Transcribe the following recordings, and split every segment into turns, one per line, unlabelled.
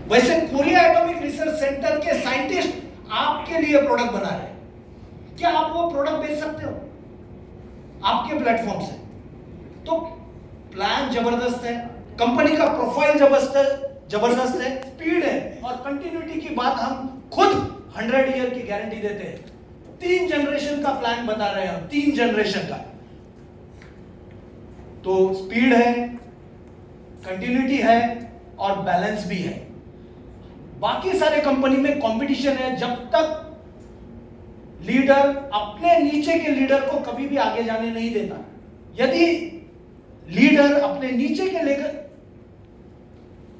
वैसे Korea atomic research centre के scientist आपके लिए प्रोडक्ट बना रहे हैं। क्या आप वो प्रोडक्ट बेच सकते हो आपके प्लेटफॉर्म से? तो प्लान जबरदस्त है, कंपनी का प्रोफाइल जबरदस्त है, स्पीड है, और कंटिन्यूटी की बात हम खुद 100 ईयर की गारंटी देते हैं। 3 जनरेशन का प्लान बता रहे हैं हम, 3 जनरेशन का। तो स्पीड है, कंटिन्यूटी है और बैलेंस भी है। बाकी सारे कंपनी में कंपटीशन है, जब तक लीडर अपने नीचे के लीडर को कभी भी आगे जाने नहीं देता। यदि लीडर अपने नीचे के लेकर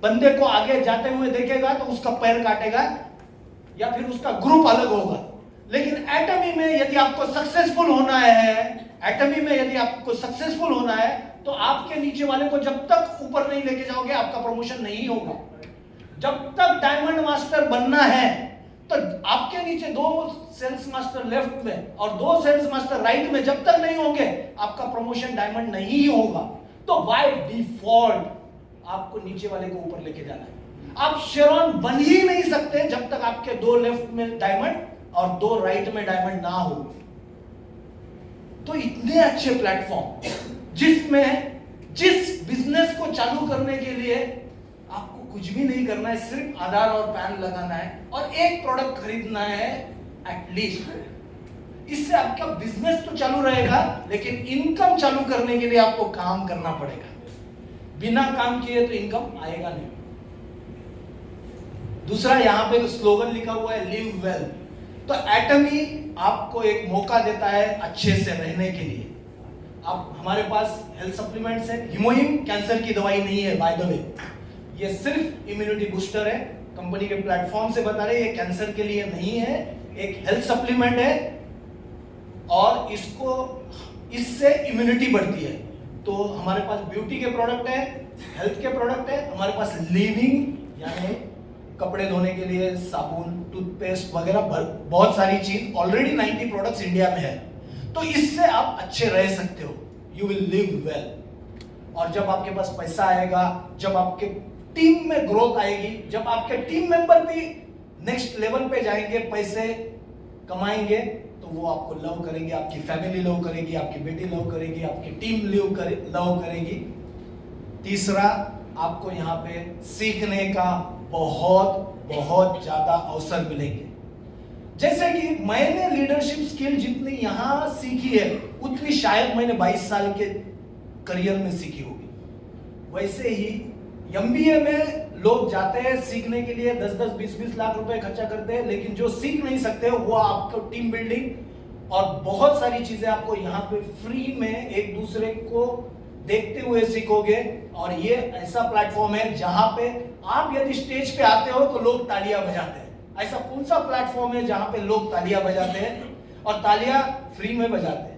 बंदे को आगे जाते हुए देखेगा तो उसका पैर काटेगा या फिर उसका ग्रुप अलग होगा। लेकिन एटमी में यदि आपको सक्सेसफुल होना है तो आपके नीचे वाले को जब तक ऊपर नहीं लेके जाओगे आपका प्रमोशन नहीं होगा। जब तक डायमंड मास्टर बनना है तो आपके नीचे 2 सेल्स मास्टर लेफ्ट में और 2 सेल्स मास्टर राइट में जब तक नहीं होंगे आपका प्रमोशन डायमंड नहीं होगा। तो बाय डिफॉल्ट आपको नीचे वाले को ऊपर लेके जाना है। आप शेरॉन बन ही नहीं सकते जब तक आपके 2 लेफ्ट में डायमंड और 2 राइट में डायमंड ना हो। तो इतने अच्छे प्लेटफॉर्म जिस बिजनेस को चालू करने के लिए आपको कुछ भी नहीं करना है, सिर्फ आधार और पैन लगाना है और एक प्रोडक्ट खरीदना है एटलीस्ट। इससे आपका बिजनेस तो चालू रहेगा, लेकिन इनकम चालू करने के लिए आपको काम करना पड़ेगा। बिना काम किए तो इनकम आएगा नहीं। दूसरा, यहां पे स्लोगन लिखा हुआ है लिव वेल। तो एटमी आपको एक मौका देता है अच्छे से रहने के लिए। आप हमारे पास हेल्थ सप्लीमेंट्स है। हिमोहिम कैंसर की दवाई नहीं है बाय द वे, ये सिर्फ इम्यूनिटी बूस्टर है। कंपनी के प्लेटफॉर्म से बता रहे हैं ये कैंसर के लिए नहीं है, एक हेल्थ सप्लीमेंट है और इससे इम्यूनिटी बढ़ती है। तो हमारे पास ब्यूटी के प्रोडक्ट है, हेल्थ के प्रोडक्ट है, हमारे पास लिविंग यानी कपड़े धोने के लिए साबुन, टूथपेस्ट वगैरह बहुत सारी चीज ऑलरेडी 90 प्रोडक्ट्स इंडिया में है। तो इससे आप अच्छे रह सकते हो, यू विल लिव वेल। और जब आपके पास पैसा आएगा, जब आपके टीम में ग्रोथ आएगी, जब आपके टीम मेंबर भी नेक्स्ट लेवल पे जाएंगे, पैसे कमाएंगे, तो वो आपको लव करेंगे, आपकी फैमिली लव करेगी, आपकी बेटी लव करेगी, आपकी टीम लव करेगी। तीसरा, आपको यहाँ पे सीखने का बहुत ज्यादा अवसर मिलेंगे। जैसे कि मैंने लीडरशिप स्किल जितनी यहां सीखी है उतनी शायद मैंने 22 साल के करियर में सीखी होगी। वैसे ही एमबीए में लोग जाते हैं सीखने के लिए, 10-10, 20-20 लाख रुपए खर्चा करते हैं, लेकिन जो सीख नहीं सकते वो आपको टीम बिल्डिंग और बहुत सारी चीजें आपको यहाँ पे फ्री में एक दूसरे को देखते हुए सीखोगे। और ये ऐसा प्लेटफॉर्म है जहां पे आप यदि स्टेज पे आते हो तो लोग तालियां बजाते हैं। ऐसा कौन सा प्लेटफॉर्म है जहां पे लोग तालियां बजाते हैं और तालियां फ्री में बजाते हैं?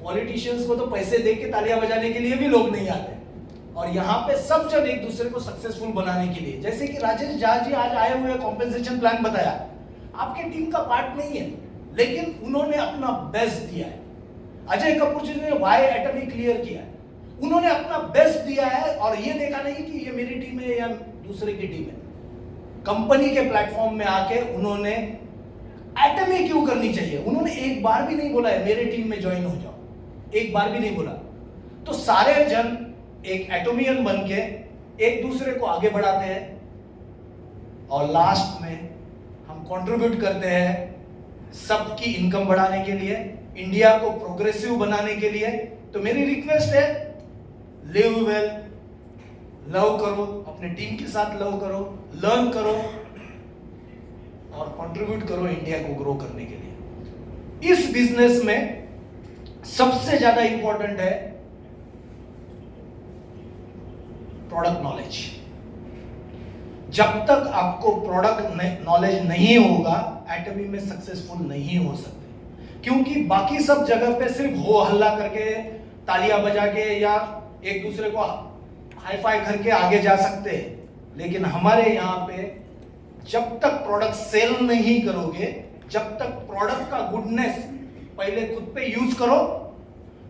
पॉलिटिशियंस को तो पैसे दे के तालियां बजाने के लिए भी लोग नहीं आते। और यहाँ पे सब जन एक दूसरे को सक्सेसफुल बनाने के लिए, जैसे कि राजेश झा जी आज आए हुए कॉम्पेंसेशन प्लान बताया, आपके टीम का पार्ट नहीं है लेकिन उन्होंने अपना बेस्ट दिया है। अजय कपूर जी ने वाई एटमी क्लियर किया है, उन्होंने अपना बेस्ट दिया है और ये देखा नहीं कि ये मेरी टीम है या दूसरे की टीम है। कंपनी के प्लेटफॉर्म में आके उन्होंने एटमी क्यों करनी चाहिए, उन्होंने एक बार भी नहीं बोला है मेरे टीम में ज्वाइन हो जाओ, एक बार भी नहीं बोला। तो सारे जन एक एटोमियन बन के एक दूसरे को आगे बढ़ाते हैं और लास्ट में हम कंट्रीब्यूट करते हैं सबकी इनकम बढ़ाने के लिए, इंडिया को प्रोग्रेसिव बनाने के लिए। तो मेरी रिक्वेस्ट है, लिव वेल, लव करो, अपने टीम के साथ लव करो, लर्न करो और कंट्रीब्यूट करो इंडिया को ग्रो करने के लिए। इस बिजनेस में सबसे ज्यादा इंपॉर्टेंट है प्रोडक्ट नॉलेज। जब तक आपको प्रोडक्ट नॉलेज नहीं होगा एटमी में सक्सेसफुल नहीं हो सकते, क्योंकि बाकी सब जगह पे सिर्फ हो हल्ला करके, तालियां बजा के या एक दूसरे को हाई फाई करके आगे जा सकते हैं। लेकिन हमारे यहाँ पे जब तक प्रोडक्ट सेल नहीं करोगे, जब तक प्रोडक्ट का गुडनेस पहले खुद पे यूज करो,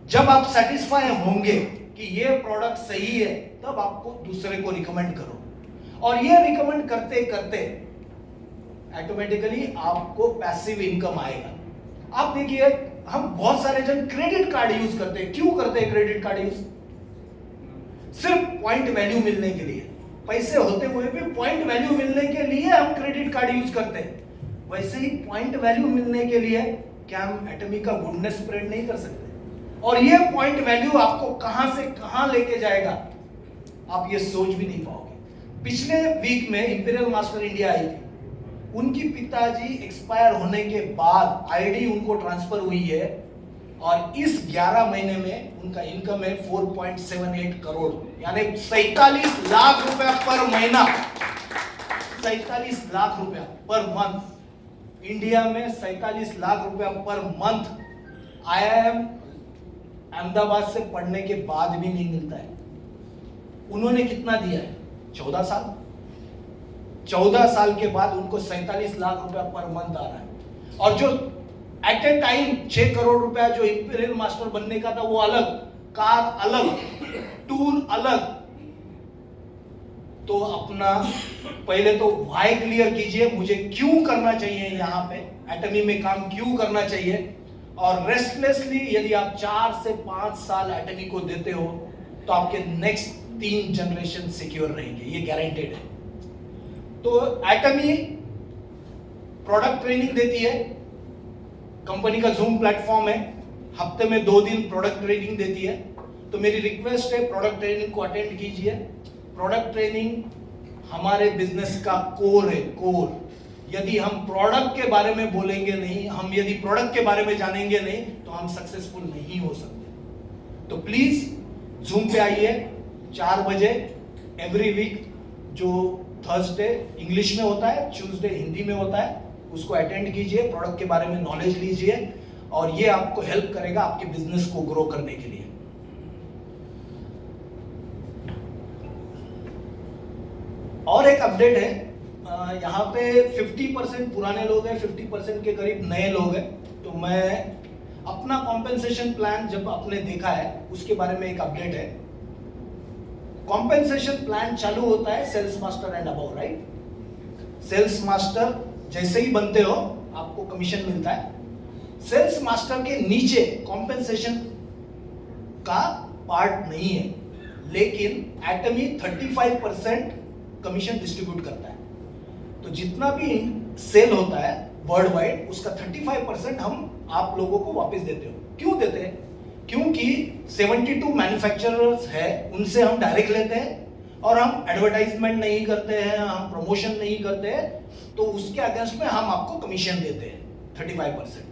जब आप सेटिस्फाई होंगे कि ये प्रोडक्ट सही है तब आपको दूसरे को रिकमेंड करो। और ये रिकमेंड करते करते ऑटोमेटिकली आपको पैसिव इनकम आएगा। आप देखिए, हम बहुत सारे जन क्रेडिट कार्ड यूज करते हैं। क्यों करते हैं क्रेडिट कार्ड यूज? सिर्फ पॉइंट वैल्यू मिलने के लिए। पैसे होते हुए भी पॉइंट वैल्यू मिलने के लिए हम क्रेडिट कार्ड यूज करते हैं। वैसे ही पॉइंट वैल्यू मिलने के लिए क्या हम एटमी का गुडनेस स्प्रेड नहीं कर सकते? और ये पॉइंट वैल्यू आपको कहां से कहां लेके जाएगा, आप ये सोच भी नहीं पाओगे। पिछले वीक में इंपीरियल मास्टर इंडिया आई थी। उनकी पिताजी एक्सपायर होने के बाद आईडी उनको ट्रांसफर हुई है और इस 11 महीने में उनका इनकम है 4.78 करोड़, यानी 47 लाख रुपया पर महीना। 47 लाख रुपया पर मंथ। इंडिया में 47 लाख रुपया पर मंथ IIM अहमदाबाद से पढ़ने के बाद भी नहीं मिलता है। उन्होंने कितना दिया है? 14 साल। 14 साल के बाद उनको 47 लाख रुपया पर मंथ आ रहा है। और जो एट ए टाइम 6 करोड़ रुपया जो इंपीरियल मास्टर बनने का था वो अलग, कार अलग, टूर अलग। तो अपना पहले तो वाई क्लियर कीजिए, मुझे क्यों करना चाहिए यहाँ पे एटमी में काम, क्यों करना चाहिए। और रेस्टलेसली यदि आप 4 से 5 साल एटमी को देते हो तो आपके नेक्स्ट 3 जनरेशन सिक्योर रहेंगे, ये गारंटेड है। तो एटमी प्रोडक्ट ट्रेनिंग देती है, कंपनी का जूम प्लेटफॉर्म है, हफ्ते में 2 दिन प्रोडक्ट ट्रेनिंग देती है। तो मेरी रिक्वेस्ट है, प्रोडक्ट ट्रेनिंग को अटेंड कीजिए। प्रोडक्ट ट्रेनिंग हमारे बिजनेस का कोर है, कोर। यदि हम प्रोडक्ट के बारे में बोलेंगे नहीं, हम यदि प्रोडक्ट के बारे में जानेंगे नहीं, तो हम सक्सेसफुल नहीं हो सकते। तो प्लीज जूम पे आइए 4 बजे एवरी वीक, जो थर्सडे इंग्लिश में होता है, ट्यूसडे हिंदी में होता है, उसको अटेंड कीजिए, प्रोडक्ट के बारे में नॉलेज लीजिए और ये आपको हेल्प करेगा आपके बिजनेस को ग्रो करने के लिए। और एक अपडेट है, यहाँ पे 50% पुराने लोग हैं, 50% के करीब नए लोग हैं। तो मैं अपना कॉम्पेंसेशन प्लान जब आपने देखा है उसके बारे में एक अपडेट है। कॉम्पेंसेशन प्लान चालू होता है sales master and above, right? Sales master जैसे ही बनते हो आपको कमीशन मिलता है। सेल्स मास्टर के नीचे कॉम्पेंसेशन का पार्ट नहीं है, लेकिन एटमी 35% कमीशन डिस्ट्रीब्यूट करता है। तो जितना भी सेल होता है वर्ल्ड वाइड, उसका 35% हम आप लोगों को वापस देते हो। क्यों देते हैं? क्योंकि 72 मैन्युफैक्चरर्स है, उनसे हम डायरेक्ट लेते हैं और हम एडवर्टाइजमेंट नहीं करते हैं, हम प्रमोशन नहीं करते हैं, तो उसके अगेंस्ट में हम आपको कमीशन देते हैं 35%।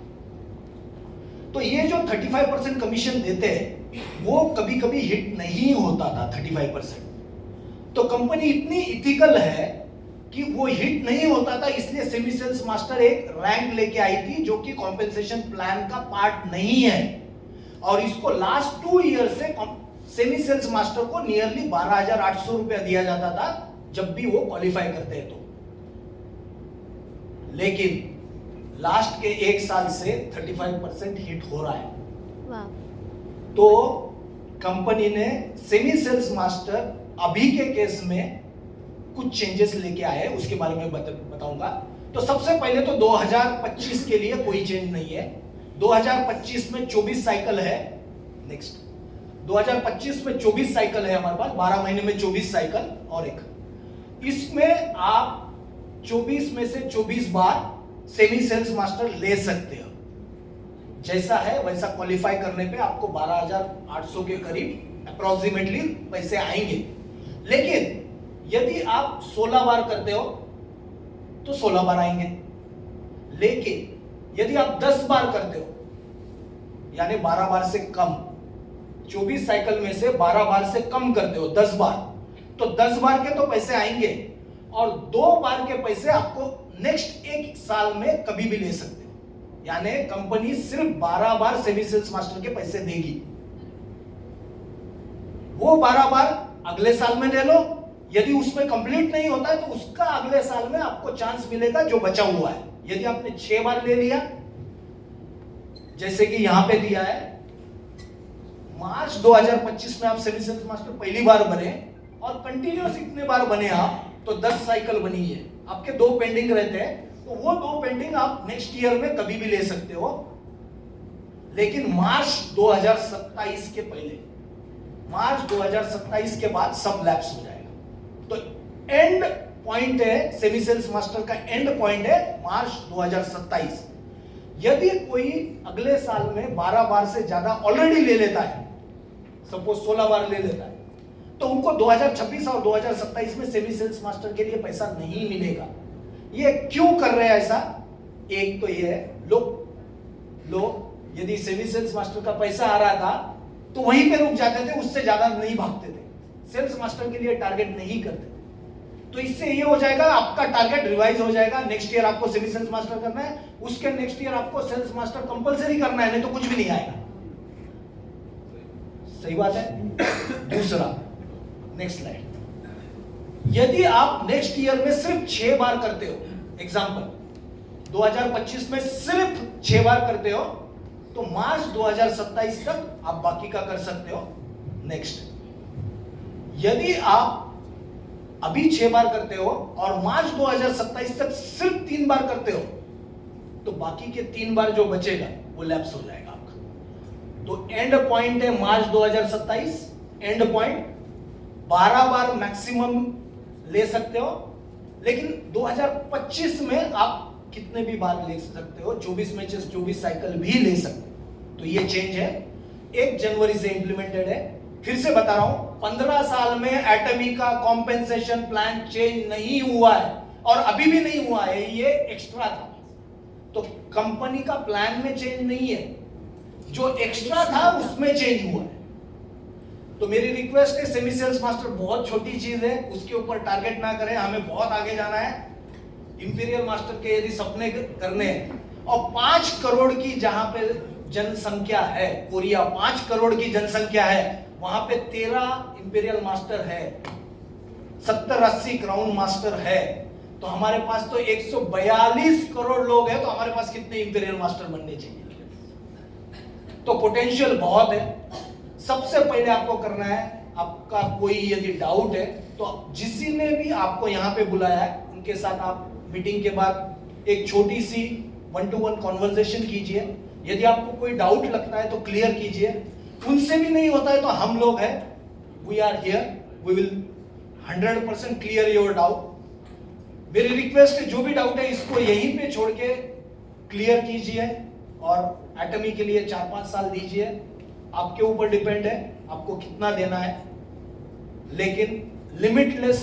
तो ये जो 35% कमीशन देते हैं वो कभी कभी हिट नहीं होता था 35%। तो कंपनी इतनी इथिकल है कि वो हिट नहीं होता था, इसलिए सेमी सेल्स मास्टर एक रैंक लेके आई थी जो कि कॉम्पेंसेशन प्लान का पार्ट नहीं है। और इसको लास्ट 2 ईयर से सेमी सेल्स मास्टर को नियरली 12,800 रुपया दिया जाता था जब भी वो क्वालिफाई करते हैं। तो लेकिन लास्ट के 1 साल से 35% हिट हो रहा है। तो कंपनी ने सेमी सेल्स मास्टर अभी के केस में कुछ चेंजेस लेके आए, उसके बारे में बताऊंगा। तो सबसे पहले तो 2025 के लिए कोई चेंज नहीं है। 2025 में 24 साइकिल है। नेक्स्ट 2025 में 24 साइकिल है हमारे पास, 12 महीने में 24 साइकिल। और एक इसमें आप 24 में से 24 बार सेमी सेल्स मास्टर ले सकते हो। जैसा है वैसा क्वालिफाई करने पे आपको 12,800 के करीब अप्रोक्सीमेटली पैसे आएंगे। लेकिन यदि आप 16 बार करते हो तो 16 बार आएंगे। लेकिन यदि आप 10 बार करते हो, यानी 12 बार से कम, 24 साइकिल में से 12 बार से कम करते हो 10 बार, तो 10 बार के तो पैसे आएंगे और 2 बार के पैसे आपको नेक्स्ट 1 साल में कभी भी ले सकते हो। यानी कंपनी सिर्फ 12 बार सेमी सेल्स मास्टर के पैसे देगी। वो 12 बार अगले साल में ले लो, यदि उसमें कंप्लीट नहीं होता है तो उसका अगले साल में आपको चांस मिलेगा जो बचा हुआ है। यदि आपने 6 बार ले लिया, जैसे कि यहां पे दिया है, मार्च 2025 में आप सेमी सेल्स मास्टर पहली बार बने और कंटिन्यूअस इतने बार बने आप तो 10 साइकिल बनी है, आपके 2 पेंडिंग रहते हैं, तो वो 2 पेंडिंग आप नेक्स्ट ईयर में कभी भी ले सकते हो, लेकिन मार्च 2027 के पहले, मार्च 2027 के बाद सब लैप्स हो जाएगा। तो एंड पॉइंट है, सेमी सेल्स मास्टर का एंड पॉइंट है मार्च 2027। यदि कोई अगले साल में 12 बार से ज्यादा ऑलरेडी ले लेता है, सपोज 16 बार ले लेता है, तो उनको 2026 और 2027 में सेमी सेल्स मास्टर के लिए पैसा नहीं मिलेगा। ये क्यों कर रहे हैं ऐसा? एक तो ये है, लोग यदि सेमी सेल्स मास्टर का पैसा आ रहा था तो वहीं पे रुक जाते थे, उससे ज्यादा नहीं भागते थे, सेल्स मास्टर के लिए टारगेट नहीं करते थे। तो इससे ये हो जाएगा, आपका टारगेट रिवाइज हो जाएगा। नेक्स्ट ईयर आपको सेमी सेल्स मास्टर करना है, उसके नेक्स्ट ईयर आपको सेल्स मास्टर कंपलसरी करना है, नहीं तो कुछ भी नहीं आएगा। सही बात है। दूसरा, नेक्स्ट स्लाइड। यदि आप नेक्स्ट ईयर में सिर्फ 6 बार करते हो, एग्जांपल 2025 में सिर्फ 6 बार करते हो, तो मार्च 2027 तक आप बाकी का कर सकते हो। नेक्स्ट, यदि आप अभी 6 बार करते हो और मार्च 2027 तक सिर्फ 3 बार करते हो, तो बाकी के 3 बार जो बचेगा वो लैप्स हो जाएगा आपका। तो एंड पॉइंट है मार्च 2027, एंड पॉइंट 12 बार मैक्सिमम ले सकते हो, लेकिन 2025 में आप कितने भी बार ले सकते हो, 24 मैचेस 24 साइकिल भी ले सकते हो। तो ये चेंज है, 1 जनवरी से इंप्लीमेंटेड है। फिर से बता रहा हूं, 15 साल में एटमी का कॉम्पेंसेशन प्लान चेंज नहीं हुआ है और अभी भी नहीं हुआ है, ये एक्स्ट्रा था। तो कंपनी का प्लान में चेंज नहीं है, जो एक्स्ट्रा था उसमें चेंज हुआ है। तो मेरी रिक्वेस्ट है, सेमी सेल्स मास्टर बहुत छोटी चीज है, उसके ऊपर टारगेट ना करें, हमें बहुत आगे जाना है। इंपीरियल मास्टर के यदि सपने करने हैं, और 5 करोड़ की जहां पे जनसंख्या है, कोरिया 5 करोड़ की जनसंख्या है, वहां पे 13 इंपीरियल मास्टर है, 70-80 क्राउन मास्टर है, तो हमारे पास तो 142 करोड़ लोग हैं, तो हमारे पास कितने इंपीरियल मास्टर बनने चाहिए? तो पोटेंशियल बहुत है। सबसे पहले आपको करना है, आपका कोई यदि डाउट है तो जिसी ने भी आपको यहां पे बुलाया है उनके साथ आप मीटिंग के बाद एक छोटी सी 1-to-1 कॉन्वर्सेशन कीजिए। यदि आपको कोई डाउट लगता है तो क्लियर कीजिए, उनसे भी नहीं होता है तो हम लोग हैं, we are here, we will 100% clear your doubt. मेरी रिक्वेस्ट है, जो भी डाउट है इसको यहीं पे छोड़ के क्लियर कीजिए, और एटमी के लिए 4-5 साल दीजिए। आपके ऊपर डिपेंड है आपको कितना देना है, लेकिन लिमिटलेस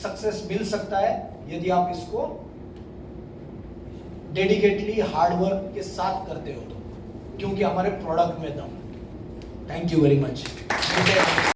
सक्सेस मिल सकता है यदि आप इसको डेडिकेटली हार्डवर्क के साथ करते हो तो, क्योंकि हमारे प्रोडक्ट में दम। Thank you very much.